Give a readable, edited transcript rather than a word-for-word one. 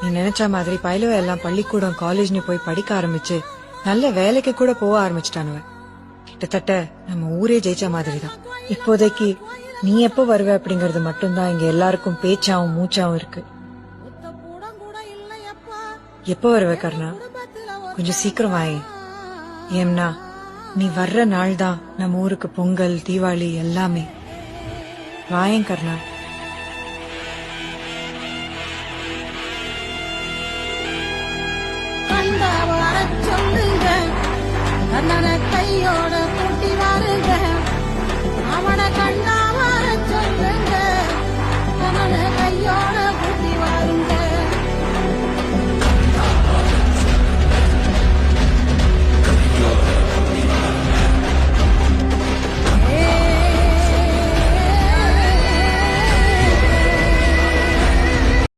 நீ நினைச்ச மாதிரி பயிலுவ எல்லாம் பள்ளிக்கூடம் காலேஜ்னு போய் படிக்க ஆரம்பிச்சு நல்ல வேலைக்கு கூட போக ஆரம்பிச்சுட்டானுவ. கிட்டத்தட்ட நம்ம ஊரே ஜெயிச்ச மாதிரிதான். இப்போதைக்கு நீ எப்போ வருவ அப்படிங்கறது மட்டும்தான் இங்க எல்லாருக்கும் பேச்சாவும் மூச்சாவும் இருக்கு. எப்போ வருவ கர்ணா? கொஞ்சம் சீக்கிரம் வாயே. ஏம்னா நீ வர்ற நாள் தான் நம்ம ஊருக்கு பொங்கல் தீபாவளி எல்லாமே. வாயேன் கர்ணா. சொல்லுங்க கண்ணனை கையோட கூட்டி வாருங்க, அவனை கண்டா வர சொல்லுங்க, கண்ணனை கையோட